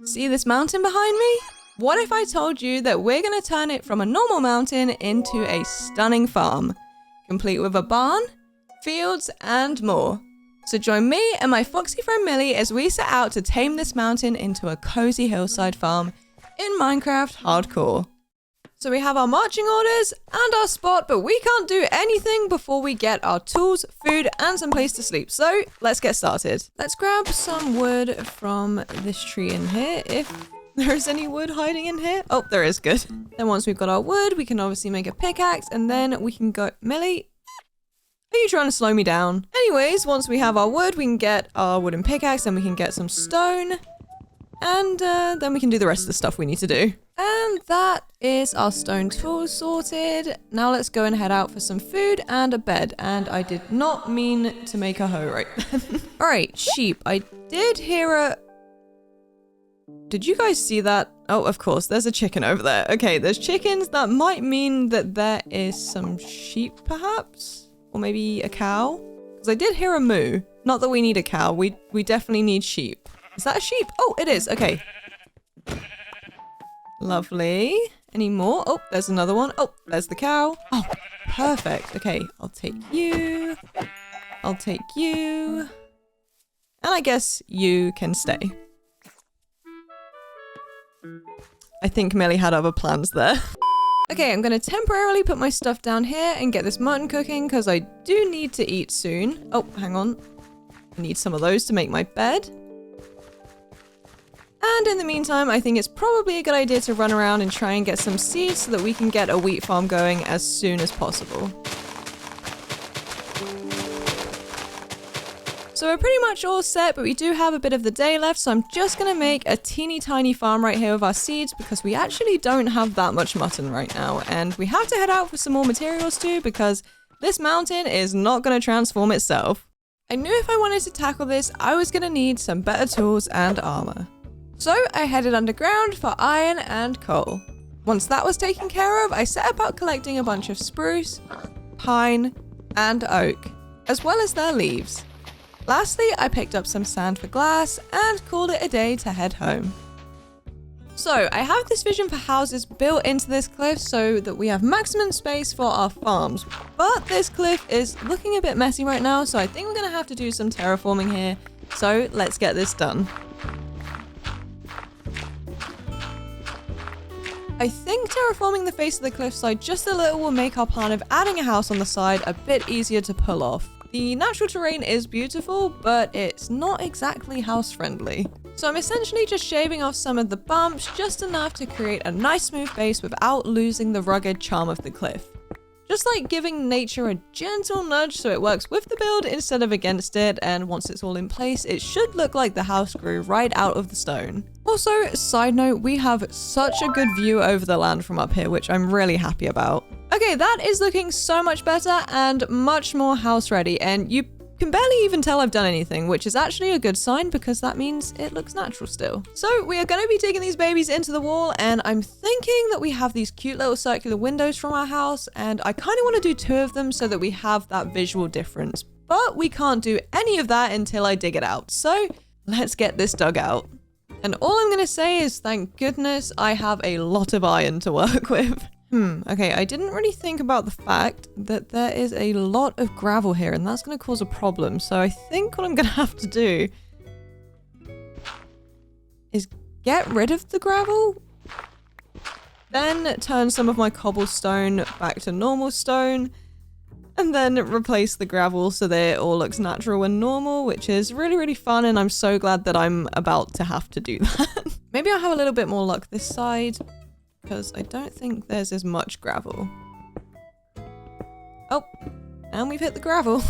See this mountain behind me? What if I told you that we're gonna turn it from a normal mountain into a stunning farm, complete with a barn, fields, and more. So join me and my foxy friend Millie as we set out to tame this mountain into a cozy hillside farm in Minecraft Hardcore. So we have our marching orders and our spot, but we can't do anything before we get our tools, food, and some place to sleep. So let's get started. Let's grab some wood from this tree in here, if there is any wood hiding in here. Oh, there is, good. Then once we've got our wood, we can obviously make a pickaxe, and then we can go... Millie, are you trying to slow me down? Anyways, once we have our wood, we can get our wooden pickaxe, and we can get some stone. And then we can do the rest of the stuff we need to do. And that is our stone tools sorted. Now let's go and head out for some food and a bed. And I did not mean to make a hoe right then. Alright, sheep. I did hear a... Did you guys see that? Oh, of course, there's a chicken over there. Okay, there's chickens. That might mean that there is some sheep, perhaps? Or maybe a cow? Because I did hear a moo. Not that we need a cow. We definitely need sheep. Is that a sheep? Oh, it is. Okay. Lovely. Any more? Oh, there's another one. Oh, there's the cow. Oh, perfect. Okay, I'll take you. I'll take you. And I guess you can stay. I think Millie had other plans there. Okay, I'm going to temporarily put my stuff down here and get this mutton cooking because I do need to eat soon. Oh, hang on. I need some of those to make my bed. And in the meantime, I think it's probably a good idea to run around and try and get some seeds so that we can get a wheat farm going as soon as possible. So we're pretty much all set, but we do have a bit of the day left, so I'm just going to make a teeny tiny farm right here with our seeds because we actually don't have that much mutton right now, and we have to head out for some more materials too because this mountain is not going to transform itself. I knew if I wanted to tackle this, I was going to need some better tools and armor. So I headed underground for iron and coal. Once that was taken care of, I set about collecting a bunch of spruce, pine, and oak, as well as their leaves. Lastly, I picked up some sand for glass and called it a day to head home. So I have this vision for houses built into this cliff so that we have maximum space for our farms. But this cliff is looking a bit messy right now, so I think we're gonna have to do some terraforming here. So let's get this done. I think terraforming the face of the cliffside just a little will make our plan of adding a house on the side a bit easier to pull off. The natural terrain is beautiful, but it's not exactly house friendly. So I'm essentially just shaving off some of the bumps, just enough to create a nice smooth base without losing the rugged charm of the cliff. Just like giving nature a gentle nudge so it works with the build instead of against it, and once it's all in place, it should look like the house grew right out of the stone. Also, side note, we have such a good view over the land from up here, which I'm really happy about. Okay, that is looking so much better and much more house ready, and you can barely even tell I've done anything, which is actually a good sign because that means it looks natural still. So we are going to be digging these babies into the wall, and I'm thinking that we have these cute little circular windows from our house, and I kind of want to do 2 of them so that we have that visual difference. But we can't do any of that until I dig it out. So let's get this dug out. And all I'm going to say is thank goodness I have a lot of iron to work with. Okay, I didn't really think about the fact that there is a lot of gravel here and that's going to cause a problem. So I think what I'm going to have to do is get rid of the gravel, then turn some of my cobblestone back to normal stone, and then replace the gravel so that it all looks natural and normal, which is really, really fun, and I'm so glad that I'm about to have to do that. Maybe I'll have a little bit more luck this side, because I don't think there's as much gravel. Oh, and we've hit the gravel.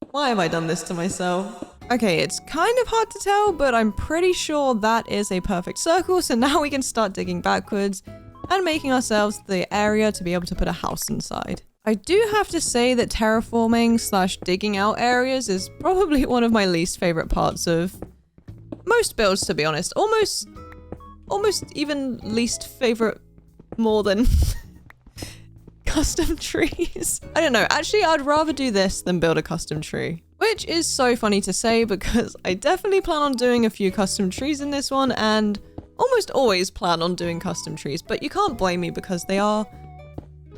Why have I done this to myself? Okay, it's kind of hard to tell, but I'm pretty sure that is a perfect circle, so now we can start digging backwards and making ourselves the area to be able to put a house inside. I do have to say that terraforming / digging out areas is probably one of my least favorite parts of most builds, to be honest. Almost even least favorite more than custom trees. I don't know. Actually, I'd rather do this than build a custom tree. Which is so funny to say because I definitely plan on doing a few custom trees in this one, and almost always plan on doing custom trees, but you can't blame me because they are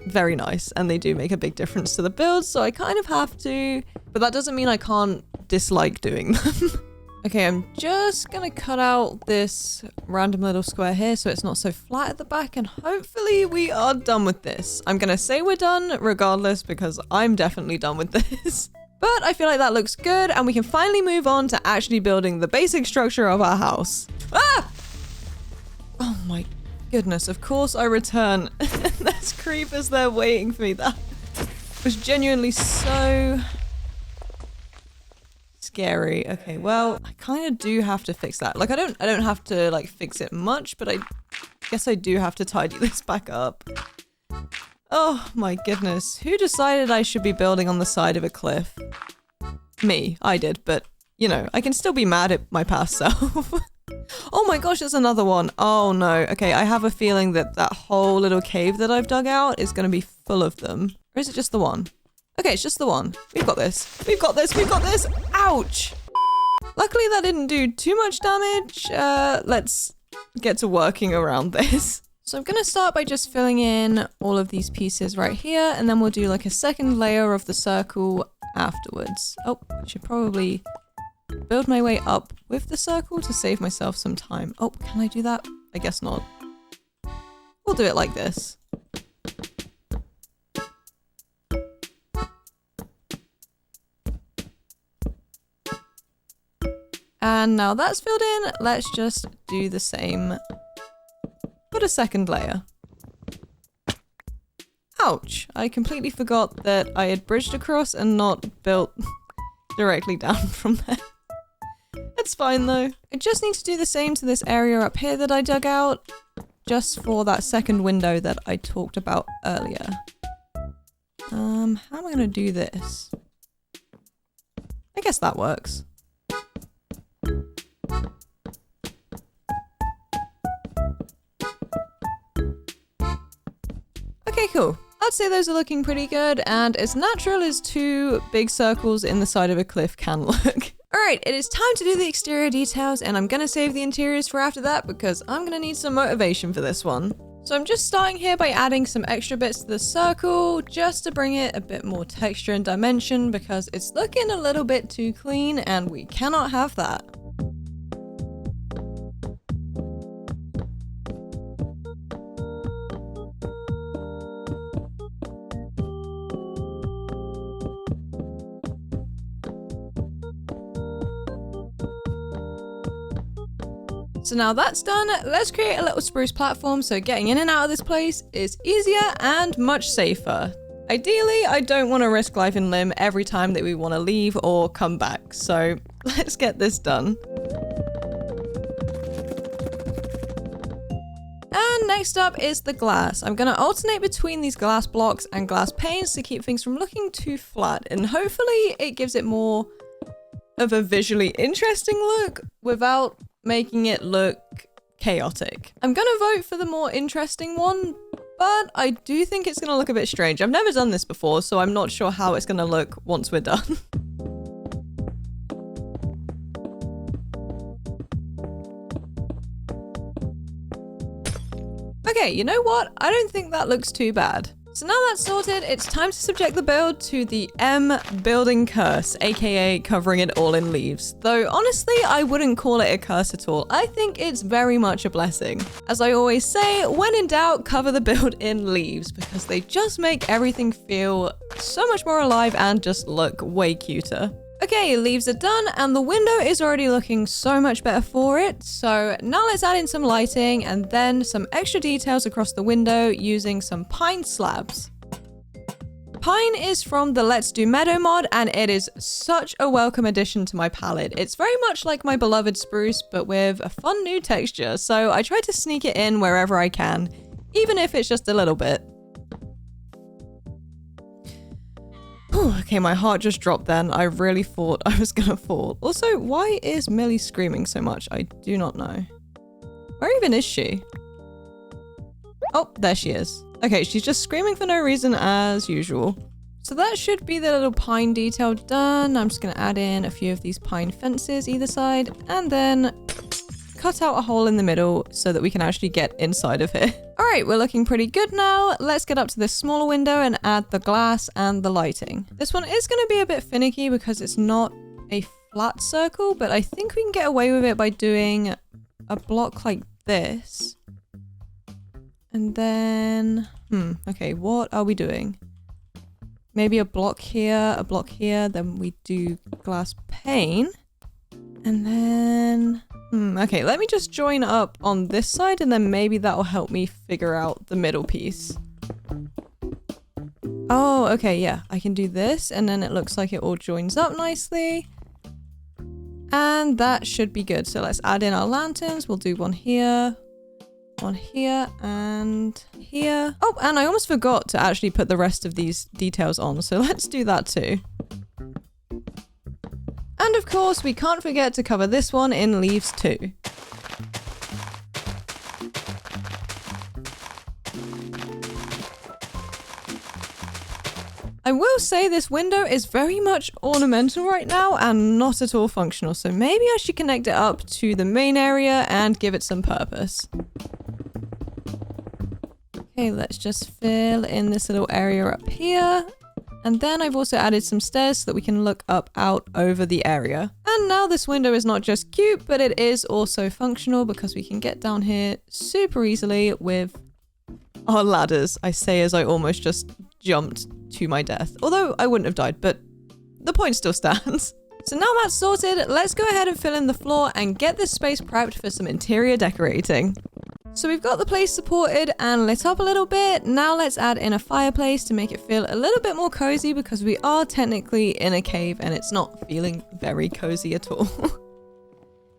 very nice and they do make a big difference to the build, so I kind of have to, but that doesn't mean I can't dislike doing them. Okay, I'm just gonna cut out this random little square here so it's not so flat at the back, and hopefully we are done with this. I'm gonna say we're done regardless because I'm definitely done with this. But I feel like that looks good and we can finally move on to actually building the basic structure of our house. Ah! Oh my goodness, of course I return. There's creepers there waiting for me. That was genuinely so scary. Okay, well, I kind of do have to fix that. Like, I don't have to like fix it much, but I guess I do have to tidy this back up. Oh my goodness. Who decided I should be building on the side of a cliff? Me. I did, but you know, I can still be mad at my past self. Oh my gosh, there's another one. Oh no. Okay, I have a feeling that that whole little cave that I've dug out is going to be full of them. Or is it just the one? Okay, it's just the one. We've got this. We've got this. We've got this. Ouch. Luckily that didn't do too much damage. Let's get to working around this. So I'm going to start by just filling in all of these pieces right here, and then we'll do like a second layer of the circle afterwards. Oh, I should probably build my way up with the circle to save myself some time. Oh, can I do that? I guess not. We'll do it like this. And now that's filled in, let's just do the same. Put a second layer. Ouch, I completely forgot that I had bridged across and not built directly down from there. It's fine though. I just need to do the same to this area up here that I dug out, just for that second window that I talked about earlier. How am I gonna do this? I guess that works. Okay, cool. I'd say those are looking pretty good and as natural as two big circles in the side of a cliff can look. Alright, it is time to do the exterior details and I'm gonna save the interiors for after that because I'm gonna need some motivation for this one. So I'm just starting here by adding some extra bits to the circle just to bring it a bit more texture and dimension because it's looking a little bit too clean and we cannot have that. So now that's done, let's create a little spruce platform so getting in and out of this place is easier and much safer. Ideally, I don't want to risk life and limb every time that we want to leave or come back, so let's get this done. And next up is the glass. I'm going to alternate between these glass blocks and glass panes to keep things from looking too flat, and hopefully it gives it more of a visually interesting look without making it look chaotic. I'm gonna vote for the more interesting one, but I do think it's gonna look a bit strange. I've never done this before, so I'm not sure how it's gonna look once we're done. Okay, you know what? I don't think that looks too bad. So now that's sorted, it's time to subject the build to the M building curse, aka covering it all in leaves. Though honestly, I wouldn't call it a curse at all. I think it's very much a blessing. As I always say, when in doubt, cover the build in leaves because they just make everything feel so much more alive and just look way cuter. Okay, leaves are done and the window is already looking so much better for it. So now let's add in some lighting and then some extra details across the window using some pine slabs. Pine is from the Let's Do Meadow mod and it is such a welcome addition to my palette. It's very much like my beloved spruce but with a fun new texture, so I try to sneak it in wherever I can, even if it's just a little bit. Okay, my heart just dropped then. I really thought I was gonna fall. Also, why is Millie screaming so much? I do not know. Where even is she? Oh, there she is. Okay, she's just screaming for no reason as usual. So that should be the little pine detail done. I'm just gonna add in a few of these pine fences either side and then cut out a hole in the middle so that we can actually get inside of here. All right, we're looking pretty good now. Let's get up to this smaller window and add the glass and the lighting. This one is going to be a bit finicky because it's not a flat circle, but I think we can get away with it by doing a block like this. And then, okay, what are we doing? Maybe a block here, then we do glass pane. And then, okay, let me just join up on this side and then maybe that'll help me figure out the middle piece. Oh, okay, yeah, I can do this and then it looks like it all joins up nicely. And that should be good. So let's add in our lanterns. We'll do one here, and here. Oh, and I almost forgot to actually put the rest of these details on. So let's do that too. And of course, we can't forget to cover this one in leaves too. I will say this window is very much ornamental right now and not at all functional, so maybe I should connect it up to the main area and give it some purpose. Okay, let's just fill in this little area up here. And then I've also added some stairs so that we can look up out over the area. And now this window is not just cute, but it is also functional because we can get down here super easily with our ladders. I say as I almost just jumped to my death. Although I wouldn't have died, but the point still stands. So now that's sorted, let's go ahead and fill in the floor and get this space prepped for some interior decorating. So we've got the place supported and lit up a little bit. Now let's add in a fireplace to make it feel a little bit more cozy because we are technically in a cave and it's not feeling very cozy at all.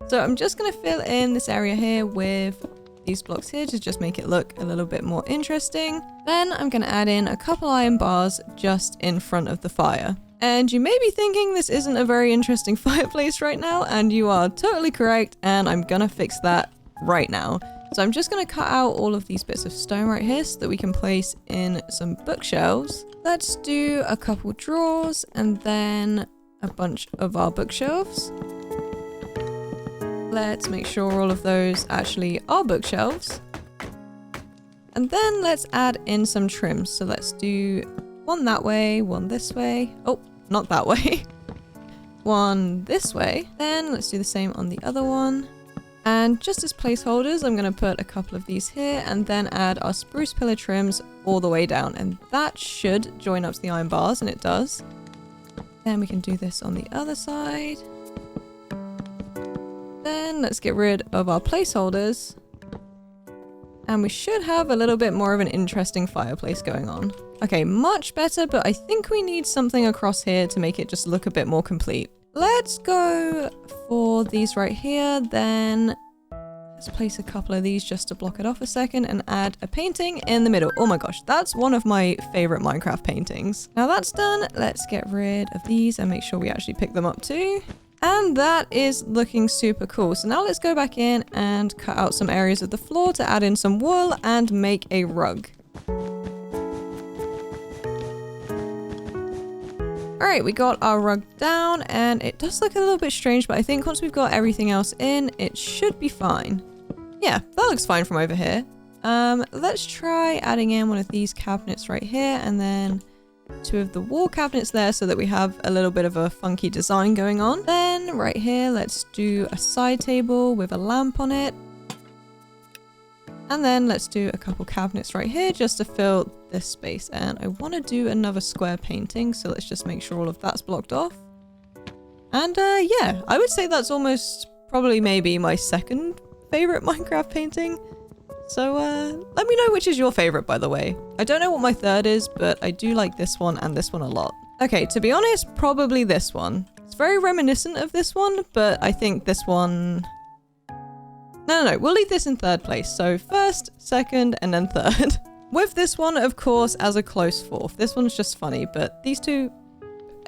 So I'm just going to fill in this area here with these blocks here to just make it look a little bit more interesting. Then I'm going to add in a couple iron bars just in front of the fire. And you may be thinking this isn't a very interesting fireplace right now, and you are totally correct, and I'm going to fix that right now. So I'm just going to cut out all of these bits of stone right here so that we can place in some bookshelves. Let's do a couple drawers and then a bunch of our bookshelves. Let's make sure all of those actually are bookshelves. And then let's add in some trims. So let's do one that way, one this way. Oh, not that way. One this way. Then let's do the same on the other one. And just as placeholders, I'm going to put a couple of these here and then add our spruce pillar trims all the way down. And that should join up to the iron bars, and it does. Then we can do this on the other side. Then let's get rid of our placeholders. And we should have a little bit more of an interesting fireplace going on. Okay, much better, but I think we need something across here to make it just look a bit more complete. Let's go for these right here, then let's place a couple of these just to block it off a second and add a painting in the middle. Oh my gosh, that's one of my favorite Minecraft paintings. Now that's done, let's get rid of these and make sure we actually pick them up too. And that is looking super cool. So now let's go back in and cut out some areas of the floor to add in some wool and make a rug. Alright, we got our rug down and it does look a little bit strange, but I think once we've got everything else in, it should be fine. Yeah, that looks fine from over here. Let's try adding in one of these cabinets right here and then two of the wall cabinets there so that we have a little bit of a funky design going on. Then right here, let's do a side table with a lamp on it. And then let's do a couple cabinets right here just to fill this space. And I want to do another square painting, so let's just make sure all of that's blocked off. And yeah, I would say that's almost probably maybe my second favorite Minecraft painting. So let me know which is your favorite, by the way. I don't know what my third is, but I do like this one and this one a lot. Okay, to be honest, probably this one. It's very reminiscent of this one, but I think this one... No, we'll leave this in third place. So first, second, and then third. With this one, of course, as a close fourth. This one's just funny, but these two...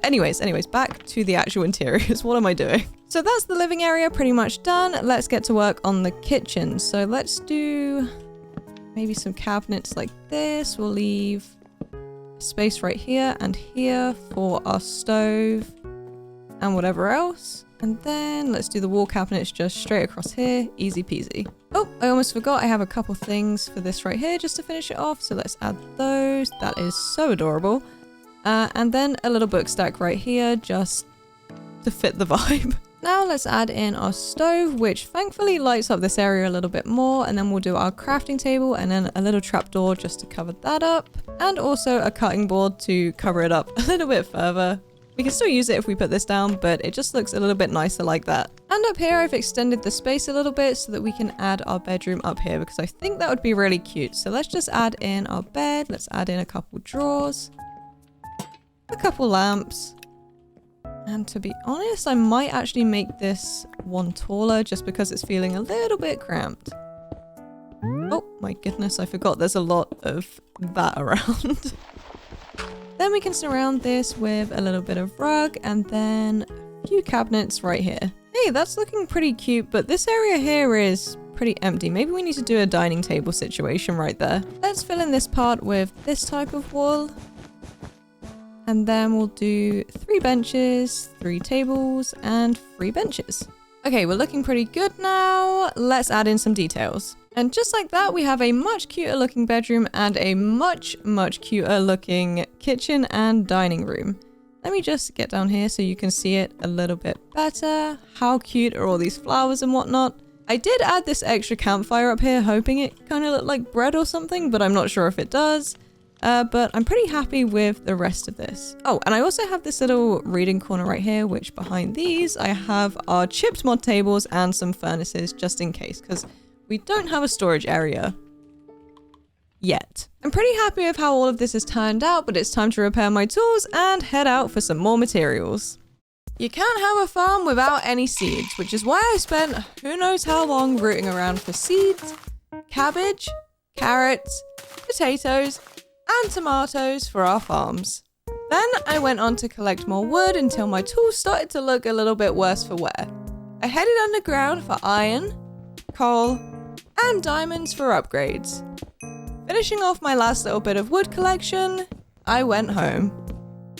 Anyways, back to the actual interiors. What am I doing? So that's the living area pretty much done. Let's get to work on the kitchen. So let's do maybe some cabinets like this. We'll leave space right here and here for our stove and whatever else. And then let's do the wall cabinets just straight across here. Easy peasy. Oh, I almost forgot I have a couple things for this right here just to finish it off. So let's add those. That is so adorable. And then a little book stack right here just to fit the vibe. Now let's add in our stove, which thankfully lights up this area a little bit more. And then we'll do our crafting table and then a little trapdoor just to cover that up. And also a cutting board to cover it up a little bit further. We can still use it if we put this down, but it just looks a little bit nicer like that. And up here, I've extended the space a little bit so that we can add our bedroom up here because I think that would be really cute. So let's just add in our bed. Let's add in a couple drawers, a couple lamps. And to be honest, I might actually make this one taller just because it's feeling a little bit cramped. Oh my goodness, I forgot there's a lot of that around. Then we can surround this with a little bit of rug and then a few cabinets right here. Hey, that's looking pretty cute, but this area here is pretty empty. Maybe we need to do a dining table situation right there. Let's fill in this part with this type of wall. And then we'll do 3 benches, 3 tables, and 3 benches. Okay, we're looking pretty good now. Let's add in some details. And just like that, we have a much cuter looking bedroom and a much cuter looking kitchen and dining room. Let me just get down here so you can see it a little bit better. How cute are all these flowers and whatnot. I did add this extra campfire up here, hoping it kind of looked like bread or something, but I'm not sure if it does. But I'm pretty happy with the rest of this. Oh, and I also have this little reading corner right here, which behind these, I have our chipped mod tables and some furnaces just in case, because we don't have a storage area yet. I'm pretty happy with how all of this has turned out, but it's time to repair my tools and head out for some more materials. You can't have a farm without any seeds, which is why I spent who knows how long rooting around for seeds, cabbage, carrots, potatoes, and tomatoes for our farms. Then I went on to collect more wood until my tools started to look a little bit worse for wear. I headed underground for iron, coal, and diamonds for upgrades. Finishing off my last little bit of wood collection, I went home.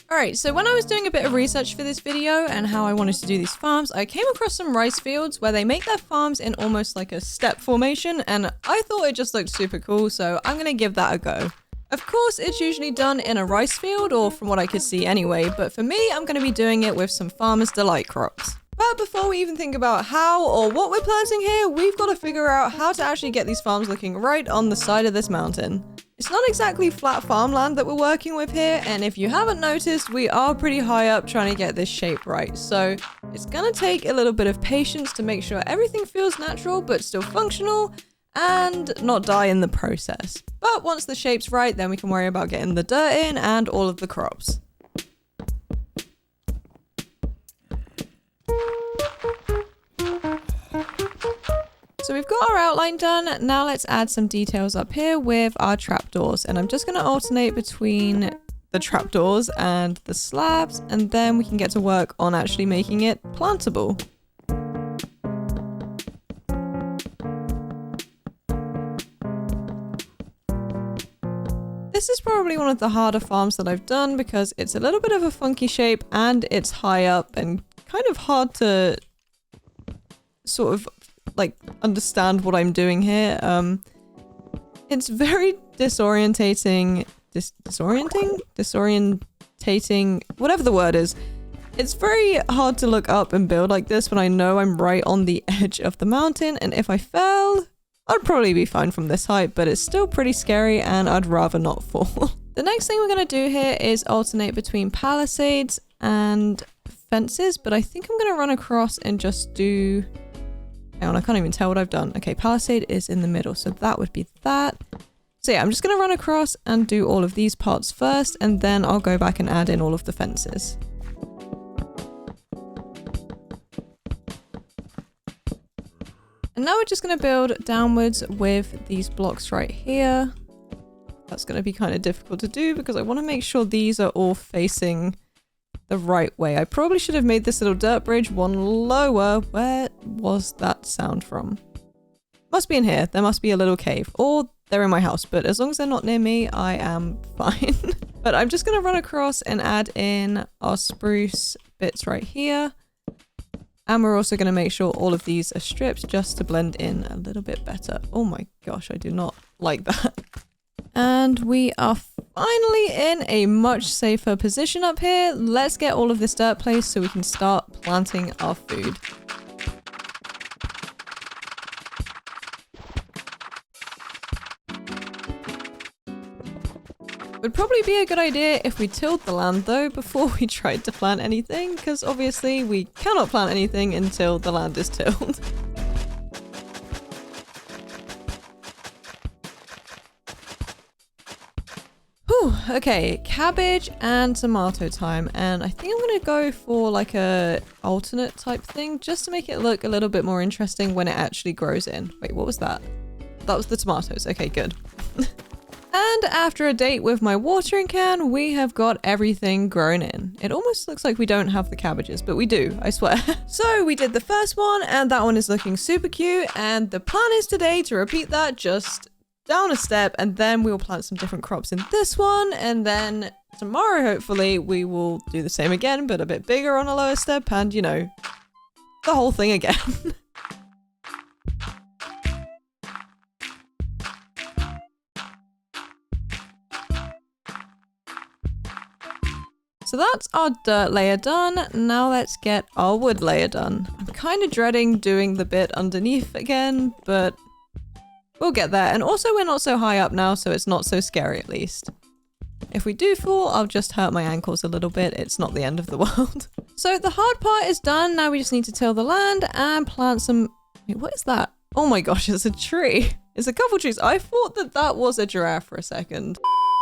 Alright, so when I was doing a bit of research for this video and how I wanted to do these farms, I came across some rice fields where they make their farms in almost like a step formation, and I thought it just looked super cool, so I'm gonna give that a go. Of course, it's usually done in a rice field, or from what I could see anyway, but for me, I'm gonna be doing it with some Farmer's Delight crops. But before we even think about how or what we're planting here, we've got to figure out how to actually get these farms looking right on the side of this mountain. It's not exactly flat farmland that we're working with here, and if you haven't noticed, we are pretty high up trying to get this shape right. So it's gonna take a little bit of patience to make sure everything feels natural but still functional and not die in the process. But once the shape's right, then we can worry about getting the dirt in and all of the crops. So we've got our outline done. Now let's add some details up here with our trapdoors. And I'm just going to alternate between the trapdoors and the slabs, and then we can get to work on actually making it plantable. This is probably one of the harder farms that I've done because it's a little bit of a funky shape and it's high up and kind of hard to sort of like understand what I'm doing here. It's very disorientating, whatever the word is. It's very hard to look up and build like this when I know I'm right on the edge of the mountain, and if I fell, I'd probably be fine from this height, but it's still pretty scary and I'd rather not fall. The next thing we're going to do here is alternate between palisades and fences, but I think I'm going to run across and just do... Hang on, I can't even tell what I've done. Okay, palisade is in the middle, so that would be that. So yeah, I'm just going to run across and do all of these parts first, and then I'll go back and add in all of the fences. And now we're just going to build downwards with these blocks right here. That's going to be kind of difficult to do because I want to make sure these are all facing the right way. I probably should have made this little dirt bridge one lower. Where was that sound from? Must be in here. There must be a little cave, or they're in my house, but as long as they're not near me, I am fine. But I'm just going to run across and add in our spruce bits right here. And we're also going to make sure all of these are stripped just to blend in a little bit better. Oh my gosh, I do not like that. And we are finally in a much safer position up here. Let's get all of this dirt placed so we can start planting our food. Would probably be a good idea if we tilled the land though before we tried to plant anything, because obviously we cannot plant anything until the land is tilled. Whew, okay, cabbage and tomato time, and I think I'm gonna go for like a alternate type thing just to make it look a little bit more interesting when it actually grows in. Wait, what was that? That was the tomatoes. Okay, good. And after a date with my watering can, we have got everything grown in. It almost looks like we don't have the cabbages, but we do, I swear. So we did the first one, and that one is looking super cute, and the plan is today to repeat that just down a step, and then we will plant some different crops in this one, and then tomorrow, hopefully, we will do the same again, but a bit bigger on a lower step, and, you know, the whole thing again. So that's our dirt layer done. Now let's get our wood layer done. I'm kind of dreading doing the bit underneath again, but we'll get there. And also we're not so high up now, so it's not so scary at least. If we do fall, I'll just hurt my ankles a little bit. It's not the end of the world. So the hard part is done. Now we just need to till the land and plant some... Wait, what is that? Oh my gosh, it's a tree. It's a couple trees. I thought that that was a giraffe for a second.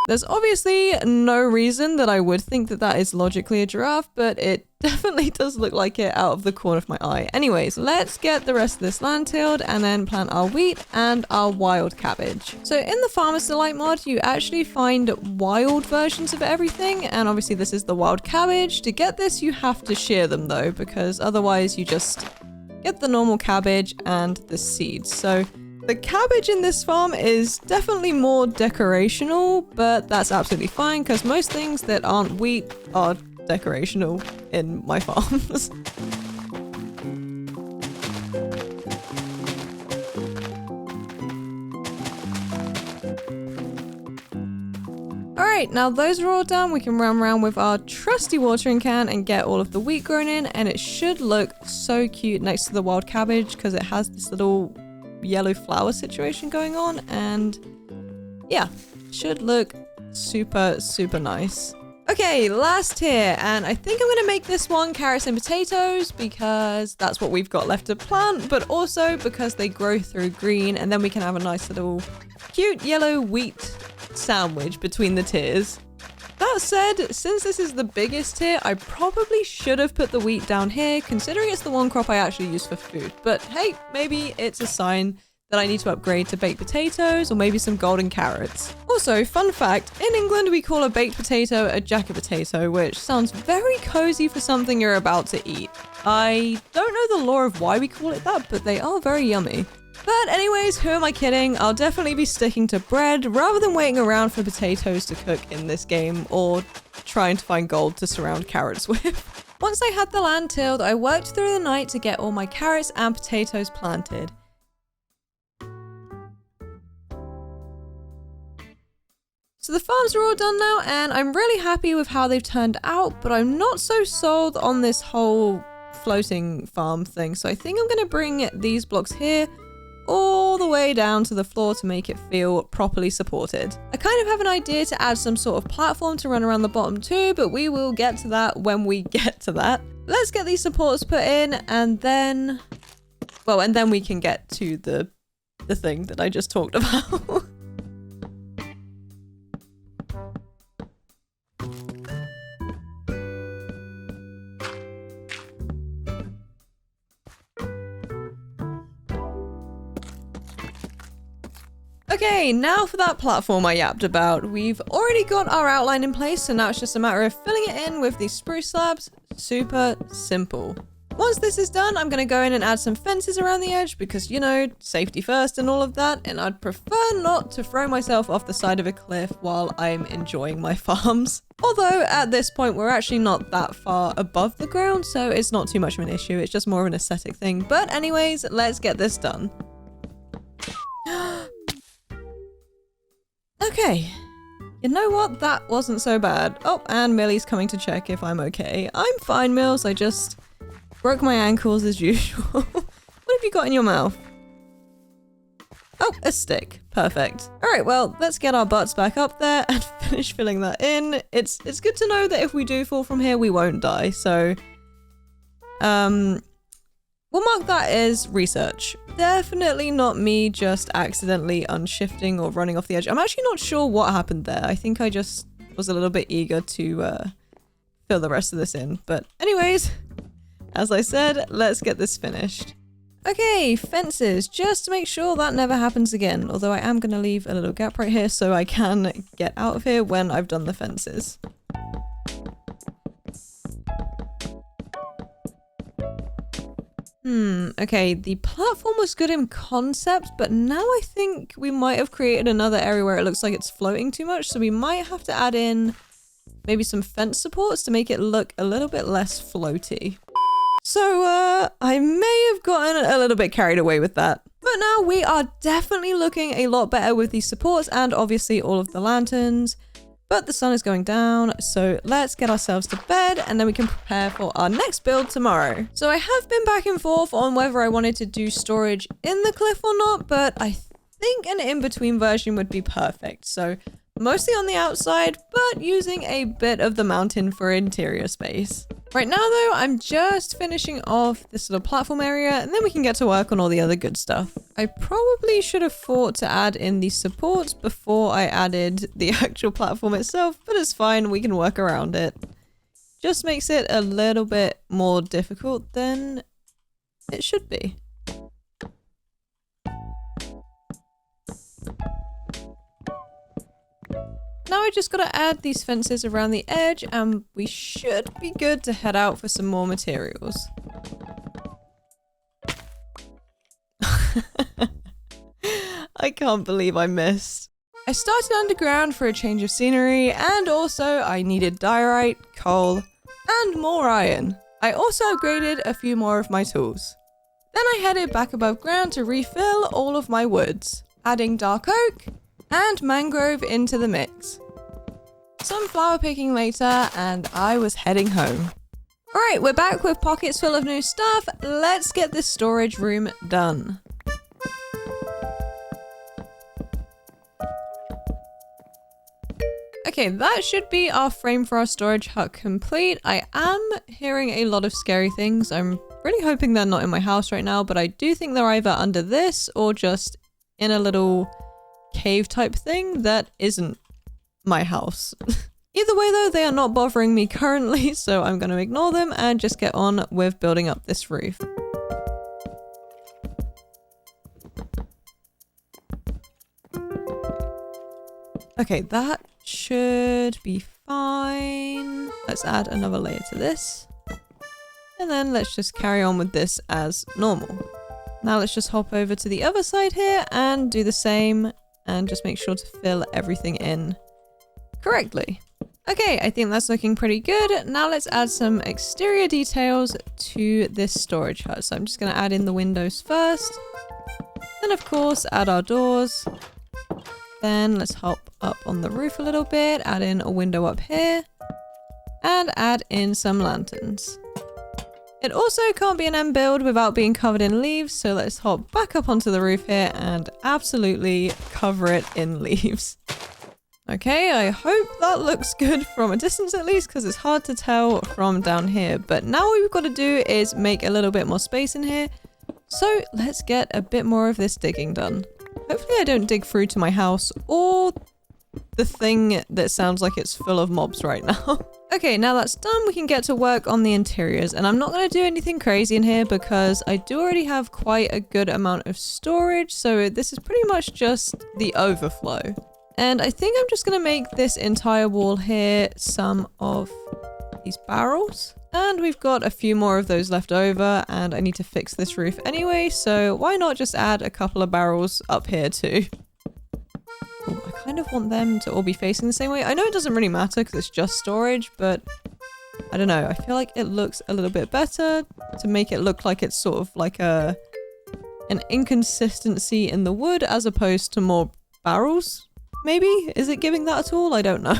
There's obviously no reason that I would think that that is logically a giraffe, but it definitely does look like it out of the corner of my eye. Anyways, let's get the rest of this land tilled and then plant our wheat and our wild cabbage. So in the Farmer's Delight mod, you actually find wild versions of everything, and obviously this is the wild cabbage. To get this, you have to shear them though, because otherwise you just get the normal cabbage and the seeds. So the cabbage in this farm is definitely more decorational, but that's absolutely fine because most things that aren't wheat are decorational in my farms. Alright, now those are all done, we can run around with our trusty watering can and get all of the wheat grown in, and it should look so cute next to the wild cabbage because it has this little yellow flower situation going on, and yeah, should look super nice. Okay, last tier, and I think I'm gonna make this one carrots and potatoes because that's what we've got left to plant, but also because they grow through green, and then we can have a nice little cute yellow wheat sandwich between the tiers. That said, since this is the biggest tier, I probably should have put the wheat down here, considering it's the one crop I actually use for food. But hey, maybe it's a sign that I need to upgrade to baked potatoes or maybe some golden carrots. Also, fun fact, in England we call a baked potato a jacket potato, which sounds very cozy for something you're about to eat. I don't know the lore of why we call it that, but they are very yummy. But anyways, who am I kidding? I'll definitely be sticking to bread rather than waiting around for potatoes to cook in this game or trying to find gold to surround carrots with. Once I had the land tilled, I worked through the night to get all my carrots and potatoes planted. So the farms are all done now, and I'm really happy with how they've turned out, but I'm not so sold on this whole floating farm thing. So I think I'm going to bring these blocks here all the way down to the floor to make it feel properly supported. I kind of have an idea to add some sort of platform to run around the bottom too, but we will get to that when we get to that. Let's get these supports put in, and then, well, and then we can get to the thing that I just talked about. Okay, now for that platform I yapped about. We've already got our outline in place, so now it's just a matter of filling it in with these spruce slabs. Super simple. once this is done, I'm going to go in and add some fences around the edge because, you know, safety first and all of that. And I'd prefer not to throw myself off the side of a cliff while I'm enjoying my farms. Although at this point, we're actually not that far above the ground, so it's not too much of an issue. It's just more of an aesthetic thing. But anyways, let's get this done. Okay. You know what? That wasn't so bad. Oh, and Millie's coming to check if I'm okay. I'm fine, Mills. I just broke my ankles as usual. What have you got in your mouth? Oh, a stick. Perfect. All right, well, let's get our butts back up there and finish filling that in. It's good to know that if we do fall from here, we won't die. So, we'll mark that as research. Definitely not me just accidentally unshifting or running off the edge. I'm actually not sure what happened there. I think I just was a little bit eager to fill the rest of this in. But anyways, as I said, let's get this finished. Okay, fences, just to make sure that never happens again. Although I am going to leave a little gap right here so I can get out of here when I've done the fences. Okay, the platform was good in concept, but now I think we might have created another area where it looks like it's floating too much, so we might have to add in maybe some fence supports to make it look a little bit less floaty. So, I may have gotten a little bit carried away with that. But now we are definitely looking a lot better with these supports and obviously all of the lanterns. But the sun is going down, so let's get ourselves to bed and then we can prepare for our next build tomorrow. So I have been back and forth on whether I wanted to do storage in the cliff or not, but I think an in-between version would be perfect. So mostly on the outside, but using a bit of the mountain for interior space. Right now though, I'm just finishing off this little platform area and then we can get to work on all the other good stuff. I probably should have thought to add in these supports before I added the actual platform itself, but it's fine, we can work around it. Just makes it a little bit more difficult than it should be. Now I just gotta add these fences around the edge and we should be good to head out for some more materials. I can't believe I missed. I started underground for a change of scenery and also I needed diorite, coal, and more iron. I also upgraded a few more of my tools. Then I headed back above ground to refill all of my woods, adding dark oak and mangrove into the mix. Some flower picking later and I was heading home. Alright, we're back with pockets full of new stuff. Let's get this storage room done. Okay, that should be our frame for our storage hut complete. I am hearing a lot of scary things. I'm really hoping they're not in my house right now, but I do think they're either under this or just in a little cave type thing that isn't my house. Either way though, they are not bothering me currently, so I'm going to ignore them and just get on with building up this roof. Okay, that should be fine. Let's add another layer to this. And then let's just carry on with this as normal. Now let's just hop over to the other side here and do the same and just make sure to fill everything in correctly. Okay, I think that's looking pretty good. Now let's add some exterior details to this storage hut. So I'm just going to add in the windows first. Then of course add our doors. Then let's hop up on the roof a little bit, add in a window up here, and add in some lanterns. It also can't be an end build without being covered in leaves, so let's hop back up onto the roof here and absolutely cover it in leaves. Okay, I hope that looks good from a distance at least, because it's hard to tell from down here. But now what we've got to do is make a little bit more space in here. So let's get a bit more of this digging done. Hopefully I don't dig through to my house or the thing that sounds like it's full of mobs right now. Okay, now that's done, we can get to work on the interiors. And I'm not going to do anything crazy in here because I do already have quite a good amount of storage. So this is pretty much just the overflow. And I think I'm just going to make this entire wall here some of these barrels. And we've got a few more of those left over, and I need to fix this roof anyway, so why not just add a couple of barrels up here too? Ooh, I kind of want them to all be facing the same way. I know it doesn't really matter because it's just storage, but I don't know. I feel like it looks a little bit better to make it look like it's sort of like an inconsistency in the wood as opposed to more barrels. Maybe? Is it giving that at all? I don't know.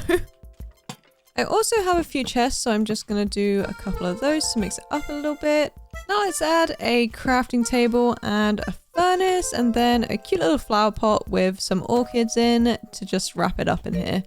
I also have a few chests, so I'm just going to do a couple of those to mix it up a little bit. Now let's add a crafting table and a furnace, and then a cute little flower pot with some orchids in to just wrap it up in here.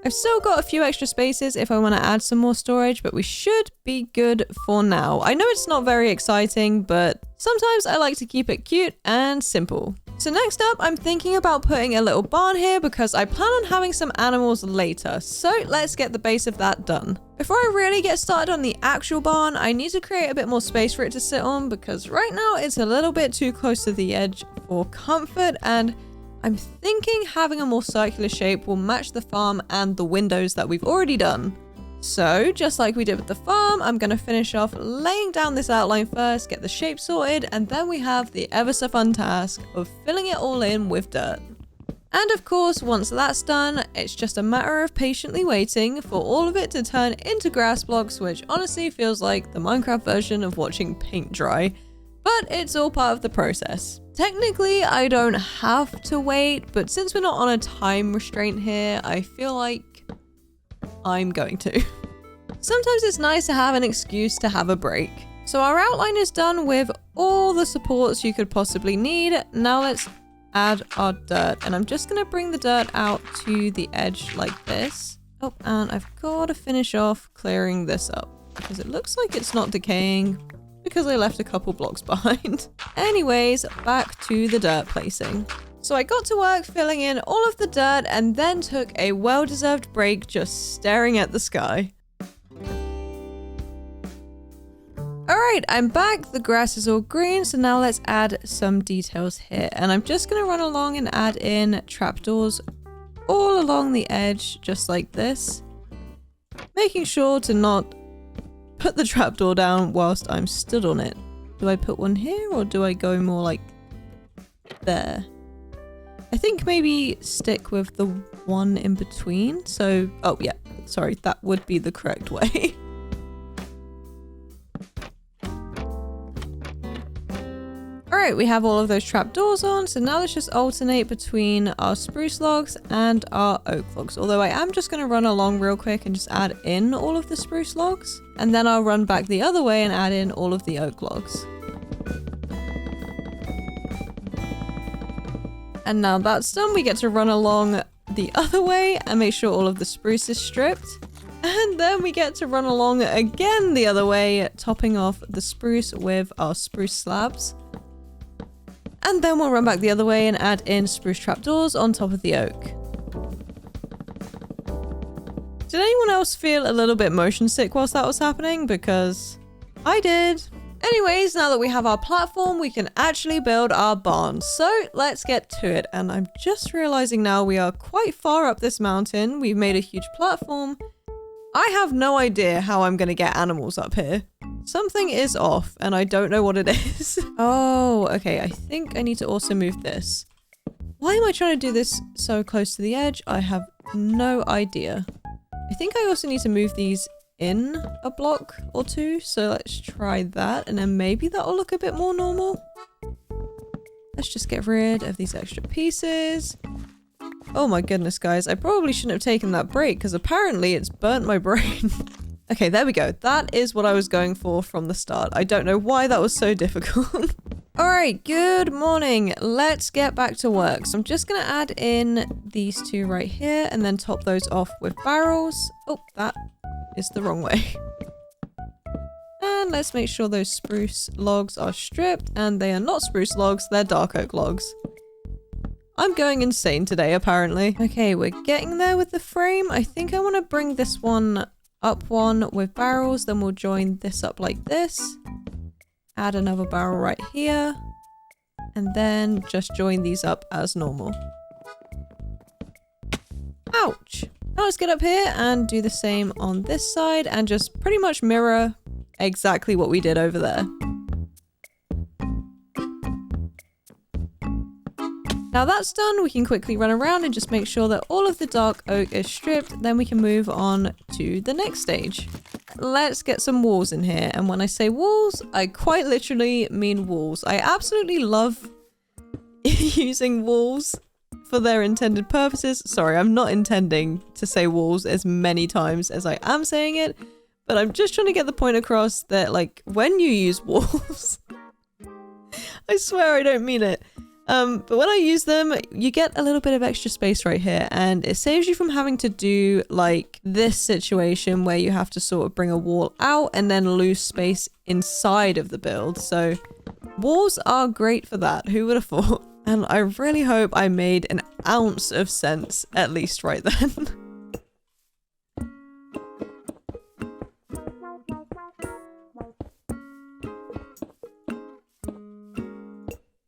I've still got a few extra spaces if I want to add some more storage, but we should be good for now. I know it's not very exciting, but sometimes I like to keep it cute and simple. So next up, I'm thinking about putting a little barn here because I plan on having some animals later. So let's get the base of that done. Before I really get started on the actual barn, I need to create a bit more space for it to sit on because right now it's a little bit too close to the edge for comfort, and I'm thinking having a more circular shape will match the farm and the windows that we've already done. So, just like we did with the farm, I'm going to finish off laying down this outline first, get the shape sorted, and then we have the ever so fun task of filling it all in with dirt. And of course, once that's done, it's just a matter of patiently waiting for all of it to turn into grass blocks, which honestly feels like the Minecraft version of watching paint dry. But it's all part of the process. Technically, I don't have to wait, but since we're not on a time restraint here, I feel like I'm going to. Sometimes it's nice to have an excuse to have a break. So our outline is done with all the supports you could possibly need. Now let's add our dirt, and I'm just going to bring the dirt out to the edge like this. Oh, and I've got to finish off clearing this up because it looks like it's not decaying because I left a couple blocks behind. Anyways, back to the dirt placing. So I got to work filling in all of the dirt and then took a well-deserved break just staring at the sky. Alright, I'm back. The grass is all green, so now let's add some details here. And I'm just going to run along and add in trapdoors all along the edge, just like this. Making sure to not put the trapdoor down whilst I'm stood on it. Do I put one here or do I go more like there? I think maybe stick with the one in between. So, oh yeah, sorry, that would be the correct way. Alright, we have all of those trapdoors on, so now let's just alternate between our spruce logs and our oak logs. Although I am just going to run along real quick and just add in all of the spruce logs. And then I'll run back the other way and add in all of the oak logs. And now that's done, we get to run along the other way and make sure all of the spruce is stripped. And then we get to run along again the other way, topping off the spruce with our spruce slabs. And then we'll run back the other way and add in spruce trapdoors on top of the oak. Did anyone else feel a little bit motion sick whilst that was happening? Because I did. Anyways, now that we have our platform, we can actually build our barn. So let's get to it. And I'm just realizing now we are quite far up this mountain. We've made a huge platform. I have no idea how I'm going to get animals up here. Something is off and I don't know what it is. Oh, okay. I think I need to also move this. Why am I trying to do this so close to the edge? I have no idea. I think I also need to move these in a block or two, so let's try that, and then maybe that'll look a bit more normal. Let's just get rid of these extra pieces. Oh my goodness, guys, I probably shouldn't have taken that break because apparently it's burnt my brain. Okay, there we go. That is what I was going for from the start. I don't know why that was so difficult. All right, good morning. Let's get back to work. So I'm just gonna add in these two right here and then top those off with barrels. Oh, that is the wrong way. And let's make sure those spruce logs are stripped, and they are not spruce logs, they're dark oak logs. I'm going insane today, apparently. Okay, we're getting there with the frame. I think I want to bring this one up one with barrels, then we'll join this up like this. Add another barrel right here, and then just join these up as normal. Ouch! Now let's get up here and do the same on this side and just pretty much mirror exactly what we did over there. Now that's done, we can quickly run around and just make sure that all of the dark oak is stripped, then we can move on to the next stage. Let's get some walls in here, and when I say walls, I quite literally mean walls. I absolutely love using walls for their intended purposes. Sorry, I'm not intending to say walls as many times as I am saying it, but I'm just trying to get the point across that, like, when you use walls, I swear I don't mean it. But when I use them, you get a little bit of extra space right here, and it saves you from having to do like this situation where you have to sort of bring a wall out and then lose space inside of the build. So walls are great for that. Who would have thought? And I really hope I made an ounce of sense, at least right then.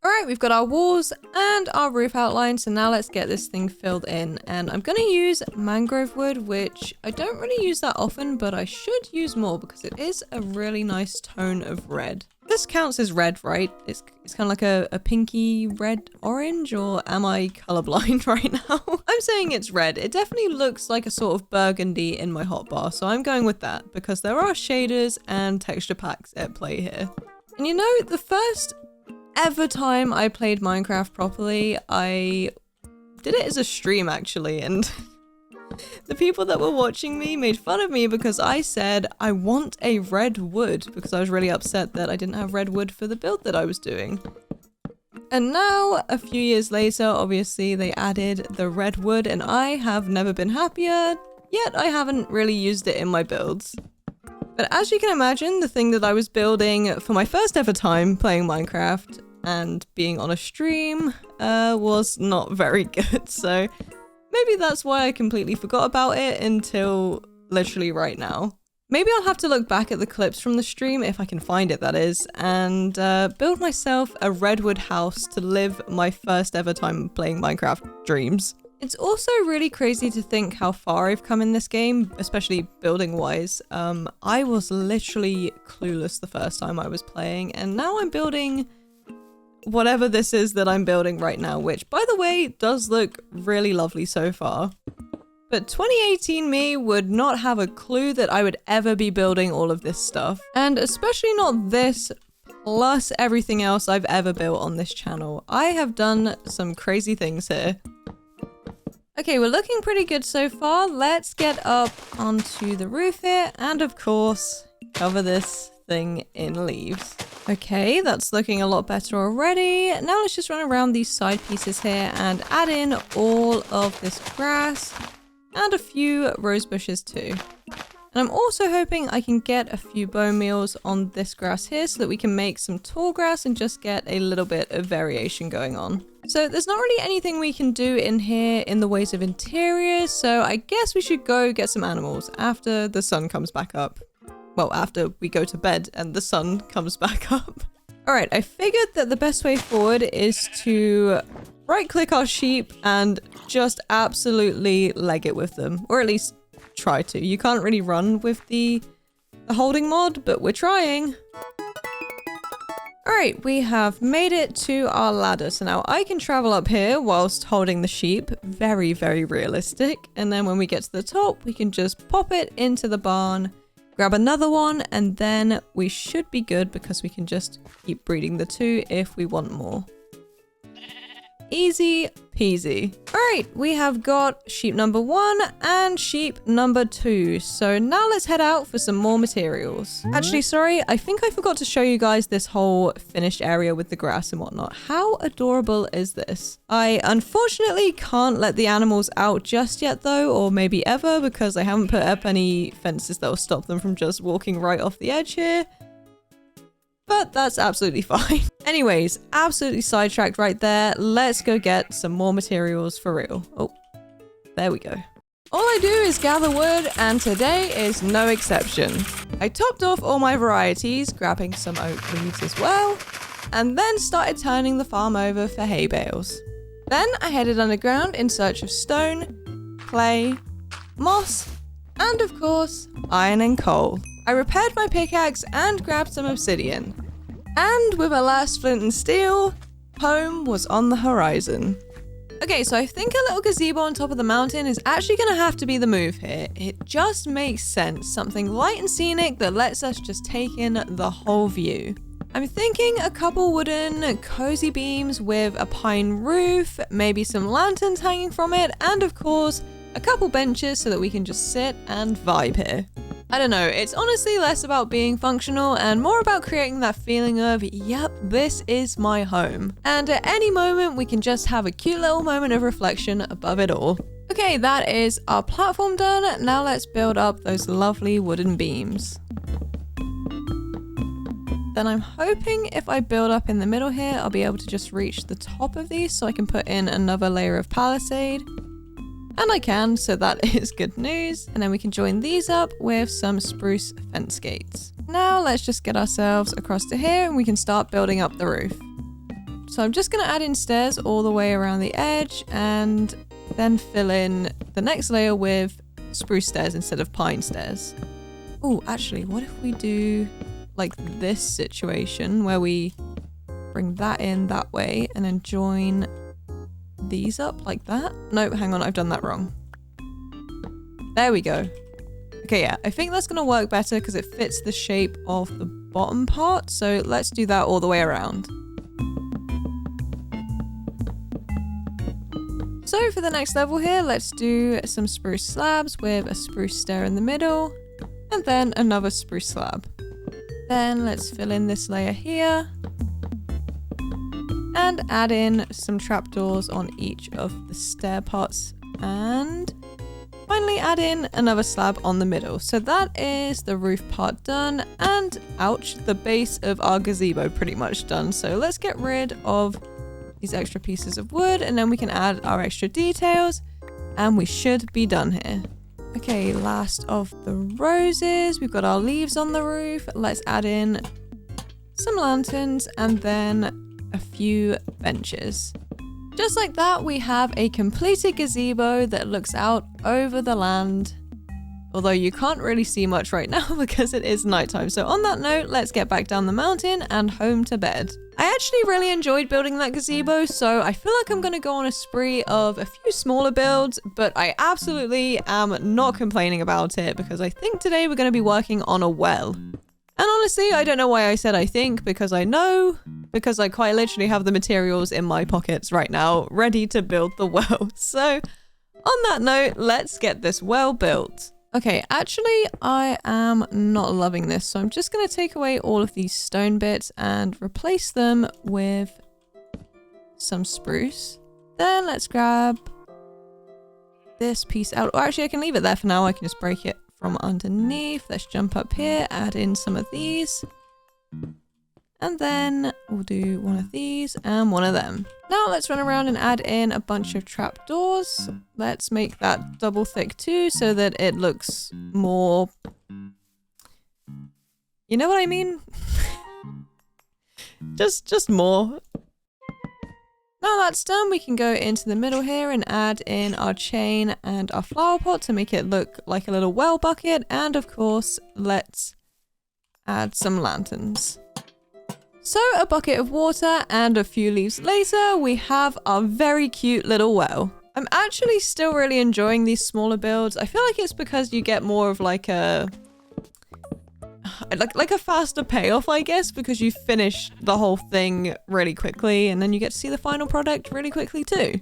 Alright, we've got our walls and our roof outline, so now let's get this thing filled in. And I'm going to use mangrove wood, which I don't really use that often, but I should use more because it is a really nice tone of red. This counts as red, right? It's kind of like a pinky red orange, or am I colorblind right now? I'm saying it's red. It definitely looks like a sort of burgundy in my hotbar, so I'm going with that because there are shaders and texture packs at play here. And you know, the first ever time I played Minecraft properly, I did it as a stream actually, and the people that were watching me made fun of me because I said I want a red wood because I was really upset that I didn't have red wood for the build that I was doing. And now, a few years later, obviously they added the red wood and I have never been happier, yet I haven't really used it in my builds. But as you can imagine, the thing that I was building for my first ever time playing Minecraft and being on a stream was not very good. So maybe that's why I completely forgot about it until literally right now. Maybe I'll have to look back at the clips from the stream, if I can find it that is, and build myself a redwood house to live my first ever time playing Minecraft dreams. It's also really crazy to think how far I've come in this game, especially building wise. I was literally clueless the first time I was playing, and now I'm building whatever this is that I'm building right now, which by the way does look really lovely so far. But 2018 me would not have a clue that I would ever be building all of this stuff, and especially not this plus everything else I've ever built on this channel. I have done some crazy things here. Okay, we're looking pretty good so far. Let's get up onto the roof here and of course cover this thing in leaves. Okay, that's looking a lot better already. Now let's just run around these side pieces here and add in all of this grass and a few rose bushes too. And I'm also hoping I can get a few bone meals on this grass here so that we can make some tall grass and just get a little bit of variation going on. So there's not really anything we can do in here in the ways of interiors, so I guess we should go get some animals after the sun comes back up. Well, after we go to bed and the sun comes back up. Alright, I figured that the best way forward is to right-click our sheep and just absolutely leg it with them. Or at least try to. You can't really run with the holding mod, but we're trying. Alright, we have made it to our ladder. So now I can travel up here whilst holding the sheep. Very, very realistic. And then when we get to the top, we can just pop it into the barn, grab another one, and then we should be good because we can just keep breeding the two if we want more. Easy peasy. Alright, we have got sheep number 1 and sheep number 2. So now let's head out for some more materials. Actually, sorry, I think I forgot to show you guys this whole finished area with the grass and whatnot. How adorable is this? I unfortunately can't let the animals out just yet though, or maybe ever, because I haven't put up any fences that will stop them from just walking right off the edge here. But that's absolutely fine. Anyways, absolutely sidetracked right there. Let's go get some more materials for real. Oh, there we go. All I do is gather wood, and today is no exception. I topped off all my varieties, grabbing some oak leaves as well, and then started turning the farm over for hay bales. Then I headed underground in search of stone, clay, moss, and of course, iron and coal. I repaired my pickaxe and grabbed some obsidian. And with a last flint and steel, home was on the horizon. Okay, so I think a little gazebo on top of the mountain is actually gonna have to be the move here. It just makes sense. Something light and scenic that lets us just take in the whole view. I'm thinking a couple wooden cozy beams with a pine roof, maybe some lanterns hanging from it, and of course, a couple benches so that we can just sit and vibe here. I don't know, it's honestly less about being functional and more about creating that feeling of, yep, this is my home. And at any moment, we can just have a cute little moment of reflection above it all. Okay, that is our platform done. Now let's build up those lovely wooden beams. Then I'm hoping if I build up in the middle here, I'll be able to just reach the top of these so I can put in another layer of palisade. And I can, so that is good news. And then we can join these up with some spruce fence gates. Now let's just get ourselves across to here and we can start building up the roof. So I'm just gonna add in stairs all the way around the edge and then fill in the next layer with spruce stairs instead of pine stairs. Oh, actually, what if we do like this situation where we bring that in that way and then join these up like that? No, hang on, I've done that wrong. There we go. Okay, yeah, I think that's gonna work better because it fits the shape of the bottom part. So let's do that all the way around. So for the next level here, let's do some spruce slabs with a spruce stair in the middle and then another spruce slab. Then let's fill in this layer here and add in some trapdoors on each of the stair parts and finally add in another slab on the middle. So that is the roof part done and ouch, the base of our gazebo pretty much done. So let's get rid of these extra pieces of wood and then we can add our extra details and we should be done here. Okay, last of the roses. We've got our leaves on the roof. Let's add in some lanterns and then a few benches. Just like that, we have a completed gazebo that looks out over the land. Although you can't really see much right now because it is nighttime. So on that note, let's get back down the mountain and home to bed. I actually really enjoyed building that gazebo, so I feel like I'm going to go on a spree of a few smaller builds, but I absolutely am not complaining about it because I think today we're going to be working on a well. And honestly, I don't know why I said I think, because I know, because I quite literally have the materials in my pockets right now, ready to build the well. So on that note, let's get this well built. Okay, actually, I am not loving this, so I'm just going to take away all of these stone bits and replace them with some spruce. Then let's grab this piece out. Or actually, I can leave it there for now. I can just break it from underneath. Let's jump up here, add in some of these. And then we'll do one of these and one of them. Now let's run around and add in a bunch of trapdoors. Let's make that double thick too so that it looks more... You know what I mean? just more. Now that's done, we can go into the middle here and add in our chain and our flower pot to make it look like a little well bucket. And of course, let's add some lanterns. So a bucket of water and a few leaves later, we have our very cute little well. I'm actually still really enjoying these smaller builds. I feel like it's because you get more of like a faster payoff, I guess, because you finish the whole thing really quickly and then you get to see the final product really quickly too.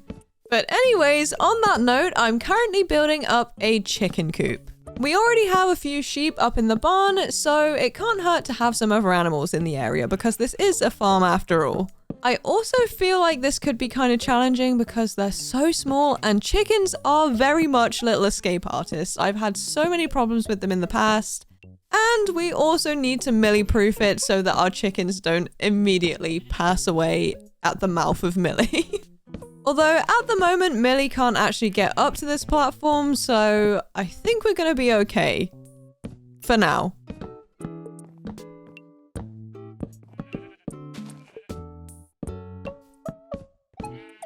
But anyways, on that note, I'm currently building up a chicken coop. We already have a few sheep up in the barn, so it can't hurt to have some other animals in the area because this is a farm after all. I also feel like this could be kind of challenging because they're so small and chickens are very much little escape artists. I've had so many problems with them in the past. And we also need to Millie-proof it so that our chickens don't immediately pass away at the mouth of Millie. Although at the moment, Millie can't actually get up to this platform, so I think we're going to be okay. For now.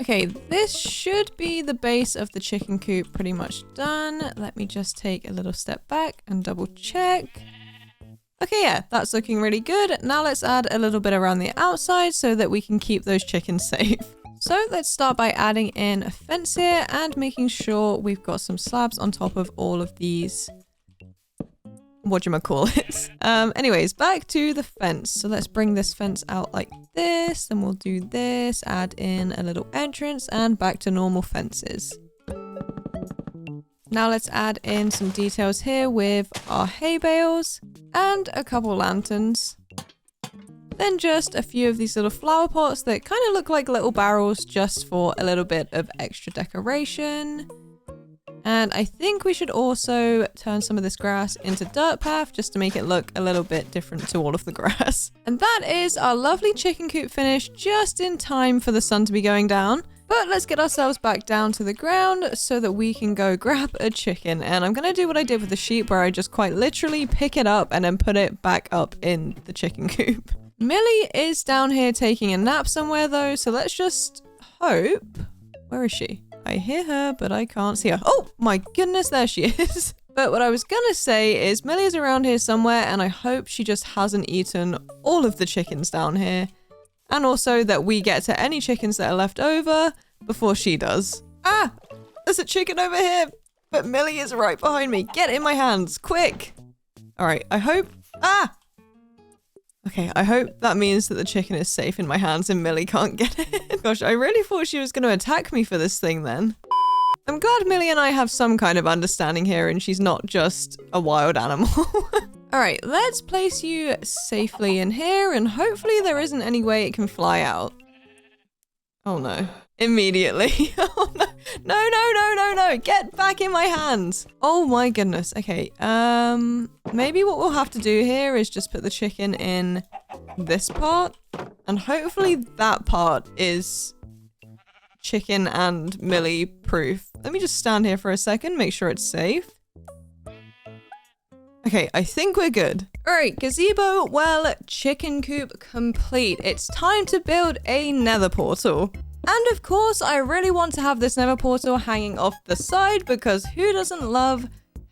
Okay, this should be the base of the chicken coop pretty much done. Let me just take a little step back and double check. Okay, yeah, that's looking really good. Now let's add a little bit around the outside so that we can keep those chickens safe. So let's start by adding in a fence here and making sure we've got some slabs on top of all of these. Whatchamacallit. Anyways, back to the fence. So let's bring this fence out like this. Then we'll do this, add in a little entrance and back to normal fences. Now let's add in some details here with our hay bales and a couple lanterns. Then just a few of these little flower pots that kind of look like little barrels just for a little bit of extra decoration. And I think we should also turn some of this grass into dirt path just to make it look a little bit different to all of the grass. And that is our lovely chicken coop finished just in time for the sun to be going down. But let's get ourselves back down to the ground so that we can go grab a chicken. And I'm going to do what I did with the sheep where I just quite literally pick it up and then put it back up in the chicken coop. Millie is down here taking a nap somewhere though, so let's just hope. Where is she? I hear her, but I can't see her. Oh my goodness, there she is. But what I was gonna say is Millie is around here somewhere and I hope she just hasn't eaten all of the chickens down here. And also that we get to any chickens that are left over before she does. Ah, there's a chicken over here, but Millie is right behind me. Get in my hands, quick. All right, I hope, okay, I hope that means that the chicken is safe in my hands and Millie can't get it. Gosh, I really thought she was going to attack me for this thing then. I'm glad Millie and I have some kind of understanding here and she's not just a wild animal. All right, let's place you safely in here and hopefully there isn't any way it can fly out. Oh no. Immediately. Oh no. No, no, no, no, no. Get back in my hands. Oh my goodness. Okay. Maybe what we'll have to do here is just put the chicken in this part and hopefully that part is chicken and Millie proof. Let me just stand here for a second, make sure it's safe. Okay, I think we're good. All right, gazebo, well, chicken coop complete. It's time to build a nether portal. And of course, I really want to have this nether portal hanging off the side because who doesn't love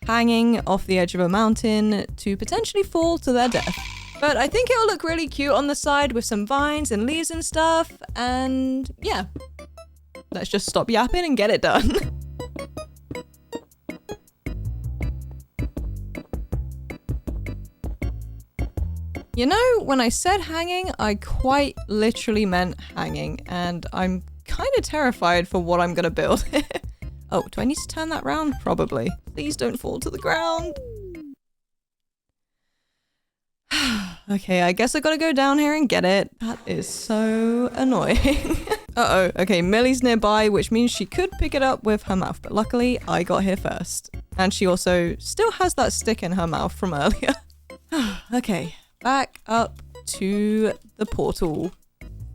hanging off the edge of a mountain to potentially fall to their death? But I think it'll look really cute on the side with some vines and leaves and stuff. And yeah, let's just stop yapping and get it done. You know, when I said hanging, I quite literally meant hanging, and I'm kind of terrified for what I'm gonna build. Oh, do I need to turn that round? Probably. Please don't fall to the ground. Okay, I guess I gotta go down here and get it. That is so annoying. Uh-oh, okay, Millie's nearby, which means she could pick it up with her mouth, but luckily I got here first. And she also still has that stick in her mouth from earlier. Okay. Back up to the portal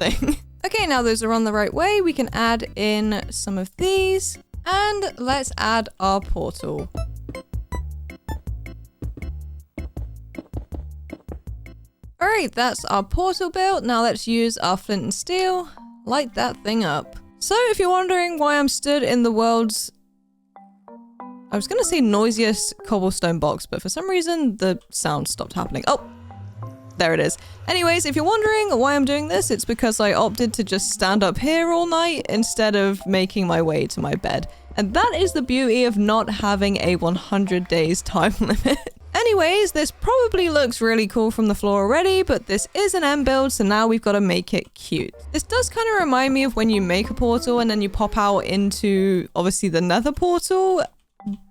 thing. Okay, now those are on the right way. We can add in some of these and let's add our portal. All right, that's our portal built. Now let's use our flint and steel, light that thing up. So if you're wondering why I'm stood in the world's, I was gonna say noisiest cobblestone box, but for some reason the sound stopped happening. Oh. There it is. Anyways, if you're wondering why I'm doing this, it's because I opted to just stand up here all night instead of making my way to my bed. And that is the beauty of not having a 100 days time limit. Anyways, this probably looks really cool from the floor already, but this is an end build, so now we've got to make it cute. This does kind of remind me of when you make a portal and then you pop out into, obviously, the nether portal,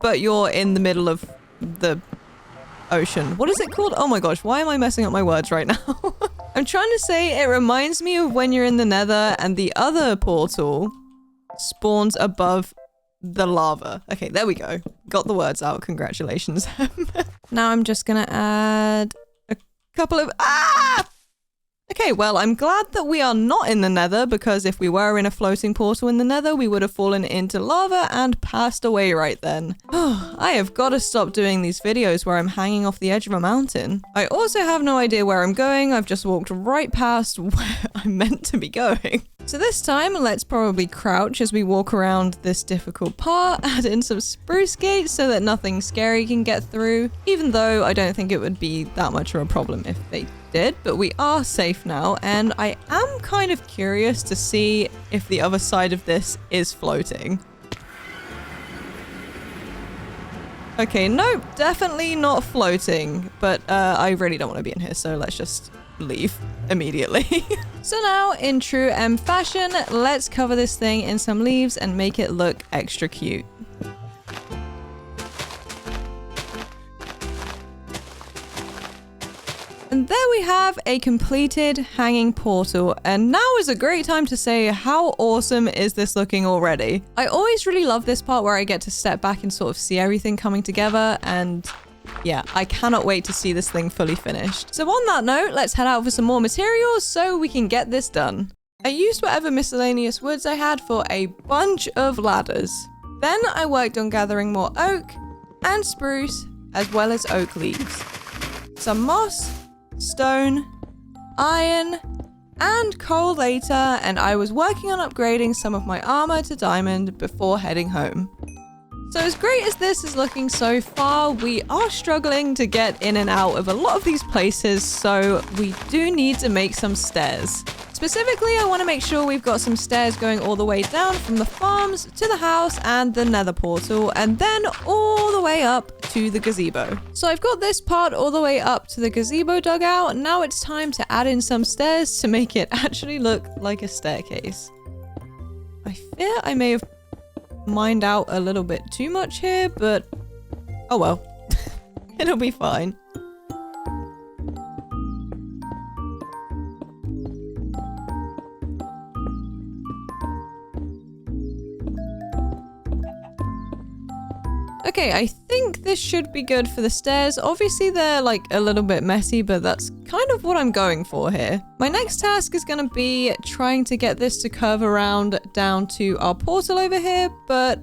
but you're in the middle of the ocean. What is it called? Oh my gosh, why am I messing up my words right now? I'm trying to say it reminds me of when you're in the nether and the other portal spawns above the lava. Okay, there we go. Got the words out. Congratulations. Now I'm just gonna add a couple of... Okay, well, I'm glad that we are not in the nether because if we were in a floating portal in the nether, we would have fallen into lava and passed away right then. Oh, I have got to stop doing these videos where I'm hanging off the edge of a mountain. I also have no idea where I'm going. I've just walked right past where I'm meant to be going. So this time, let's probably crouch as we walk around this difficult part, add in some spruce gates so that nothing scary can get through, even though I don't think it would be that much of a problem if they did, but we are safe now, and I am kind of curious to see if the other side of this is floating. Okay, nope, definitely not floating, but I really don't want to be in here, so let's just leave immediately. So now, in true M fashion, let's cover this thing in some leaves and make it look extra cute. And there we have a completed hanging portal, and now is a great time to say how awesome is this looking already. I always really love this part where I get to step back and sort of see everything coming together, and yeah, I cannot wait to see this thing fully finished. So on that note, let's head out for some more materials so we can get this done. I used whatever miscellaneous woods I had for a bunch of ladders. Then I worked on gathering more oak and spruce, as well as oak leaves. Some moss, stone, iron, and coal later, and I was working on upgrading some of my armor to diamond before heading home. So as great as this is looking so far, we are struggling to get in and out of a lot of these places, so we do need to make some stairs. Specifically, I want to make sure we've got some stairs going all the way down from the farms to the house and the nether portal, and then all the way up to the gazebo. So I've got this part all the way up to the gazebo dugout, and now it's time to add in some stairs to make it actually look like a staircase. I fear I may have mined out a little bit too much here, but oh well. It'll be fine. Okay, I think this should be good for the stairs. Obviously, they're like a little bit messy, but that's kind of what I'm going for here. My next task is going to be trying to get this to curve around down to our portal over here, but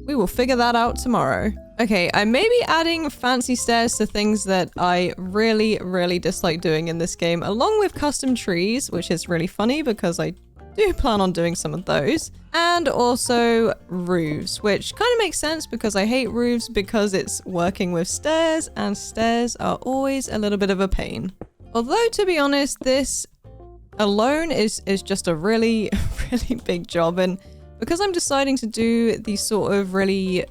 we will figure that out tomorrow. Okay, I may be adding fancy stairs to things that I really, really dislike doing in this game, along with custom trees, which is really funny because I do plan on doing some of those, and also roofs, which kind of makes sense because I hate roofs because it's working with stairs, and stairs are always a little bit of a pain. Although, to be honest, this alone is just a really, really big job, and because I'm deciding to do these sort of really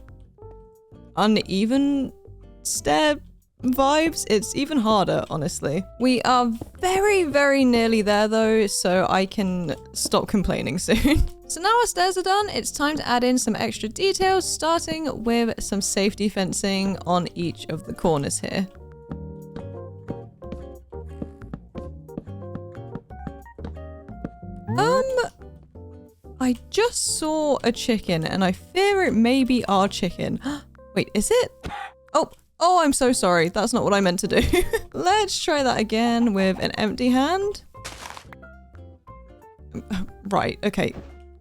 uneven stair vibes, it's even harder, honestly. We are very, very nearly there though, so I can stop complaining soon. So now our stairs are done, it's time to add in some extra details, starting with some safety fencing on each of the corners here. I just saw a chicken and I fear it may be our chicken. Wait, is it? Oh, I'm so sorry. That's not what I meant to do. Let's try that again with an empty hand. Right, okay.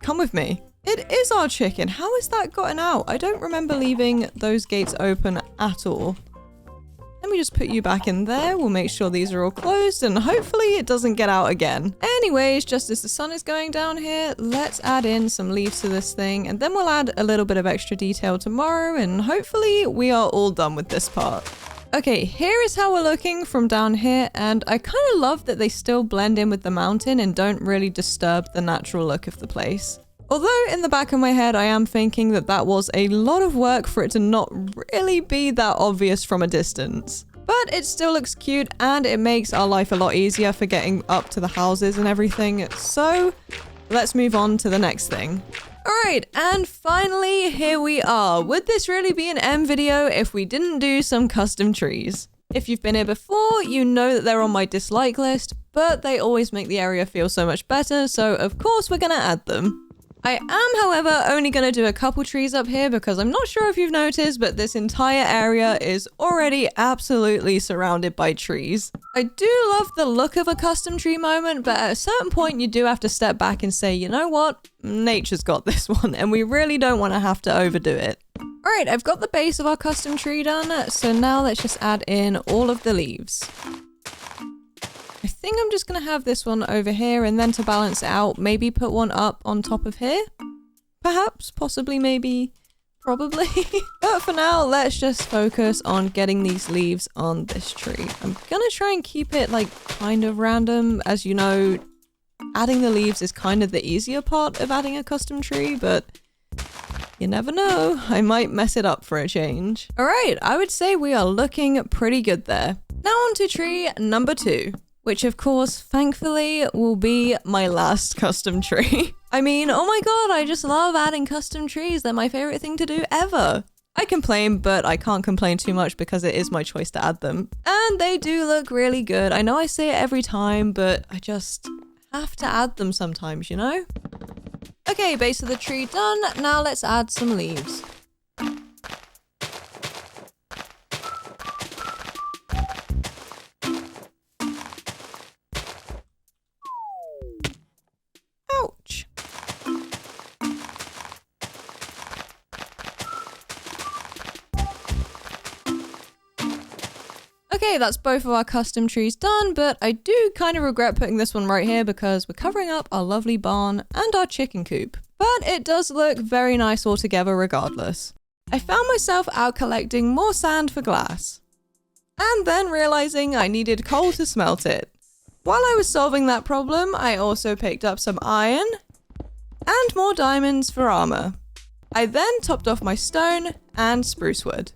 Come with me. It is our chicken. How has that gotten out? I don't remember leaving those gates open at all. Let me just put you back in there. We'll make sure these are all closed and hopefully it doesn't get out again. Anyways, just as the sun is going down here, let's add in some leaves to this thing and then we'll add a little bit of extra detail tomorrow and hopefully we are all done with this part. Okay, here is how we're looking from down here, and I kind of love that they still blend in with the mountain and don't really disturb the natural look of the place. Although in the back of my head, I am thinking that that was a lot of work for it to not really be that obvious from a distance. But it still looks cute and it makes our life a lot easier for getting up to the houses and everything. So let's move on to the next thing. Alright, and finally, here we are. Would this really be an M video if we didn't do some custom trees? If you've been here before, you know that they're on my dislike list, but they always make the area feel so much better, so of course we're gonna add them. I am, however, only going to do a couple trees up here because I'm not sure if you've noticed, but this entire area is already absolutely surrounded by trees. I do love the look of a custom tree moment, but at a certain point you do have to step back and say, you know what? Nature's got this one, and we really don't want to have to overdo it. Alright, I've got the base of our custom tree done, so now let's just add in all of the leaves. I think I'm just gonna have this one over here, and then to balance it out, maybe put one up on top of here. Perhaps, possibly, maybe, probably. But for now, let's just focus on getting these leaves on this tree. I'm gonna try and keep it like kind of random. As you know, adding the leaves is kind of the easier part of adding a custom tree, but you never know. I might mess it up for a change. All right, I would say we are looking pretty good there. Now on to tree number 2. Which of course, thankfully, will be my last custom tree. I mean, oh my god, I just love adding custom trees. They're my favorite thing to do ever. I complain, but I can't complain too much because it is my choice to add them. And they do look really good. I know I say it every time, but I just have to add them sometimes, you know? Okay, base of the tree done. Now let's add some leaves. Ouch. Okay, that's both of our custom trees done, but I do kind of regret putting this one right here because we're covering up our lovely barn and our chicken coop. But it does look very nice altogether regardless. I found myself out collecting more sand for glass, and then realizing I needed coal to smelt it. While I was solving that problem, I also picked up some iron and more diamonds for armor. I then topped off my stone and spruce wood.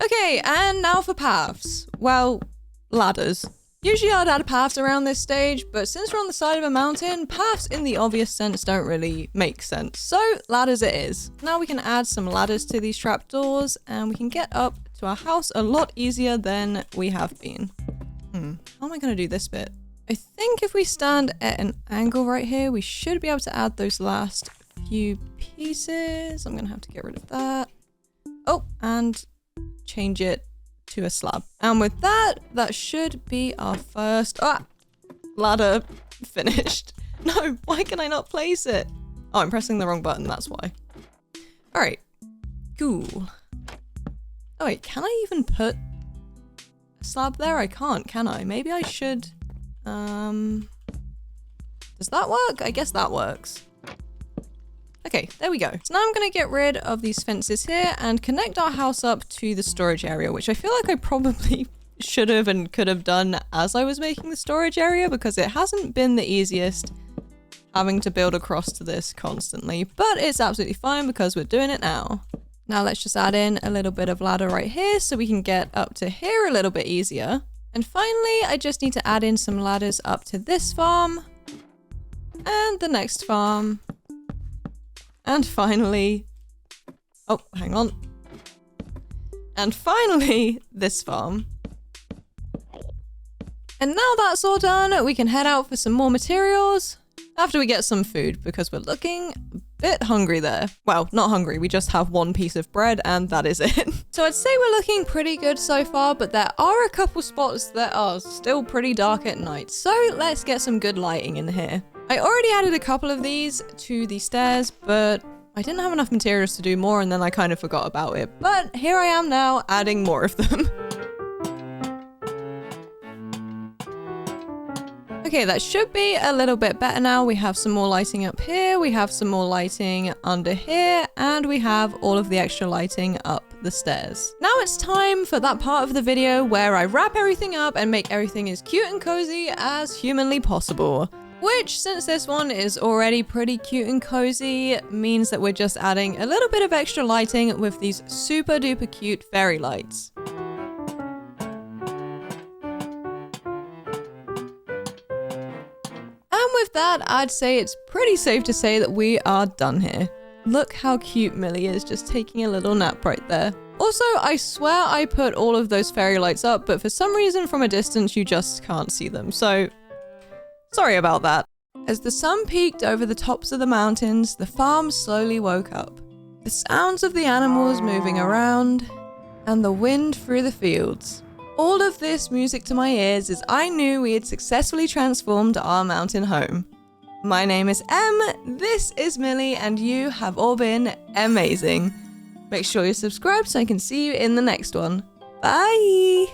Okay, and now for paths. Well, ladders. Usually I'd add paths around this stage, but since we're on the side of a mountain, paths in the obvious sense don't really make sense. So ladders it is. Now we can add some ladders to these trapdoors and we can get up to our house a lot easier than we have been. How am I gonna do this bit? I think if we stand at an angle right here, we should be able to add those last few pieces. I'm gonna have to get rid of that. Oh, and change it to a slab. And with that, that should be our first ladder finished. No, why can I not place it? Oh, I'm pressing the wrong button, that's why. All right, cool. Oh wait, can I even put a slab there? I can't, can I? Maybe I should, does that work? I guess that works. Okay, there we go. So now I'm gonna get rid of these fences here and connect our house up to the storage area, which I feel like I probably should have and could have done as I was making the storage area because it hasn't been the easiest having to build across to this constantly, but it's absolutely fine because we're doing it now. Now let's just add in a little bit of ladder right here so we can get up to here a little bit easier. And finally, I just need to add in some ladders up to this farm and the next farm. And finally, oh, hang on. And finally, this farm. And now that's all done, we can head out for some more materials after we get some food because we're looking a bit hungry there. Well, not hungry, we just have one piece of bread and that is it. So I'd say we're looking pretty good so far, but there are a couple spots that are still pretty dark at night. So let's get some good lighting in here. I already added a couple of these to the stairs, but I didn't have enough materials to do more and then I kind of forgot about it. But here I am now adding more of them. Okay, that should be a little bit better now. We have some more lighting up here, we have some more lighting under here, and we have all of the extra lighting up the stairs. Now it's time for that part of the video where I wrap everything up and make everything as cute and cozy as humanly possible. Which, since this one is already pretty cute and cozy, means that we're just adding a little bit of extra lighting with these super duper cute fairy lights. And with that, I'd say it's pretty safe to say that we are done here. Look how cute Millie is just taking a little nap right there. Also, I swear I put all of those fairy lights up, but for some reason from a distance you just can't see them, so sorry about that. As the sun peeked over the tops of the mountains, the farm slowly woke up. The sounds of the animals moving around, and the wind through the fields. All of this music to my ears as I knew we had successfully transformed our mountain home. My name is Em, this is Millie, and you have all been amazing. Make sure you subscribe so I can see you in the next one. Bye!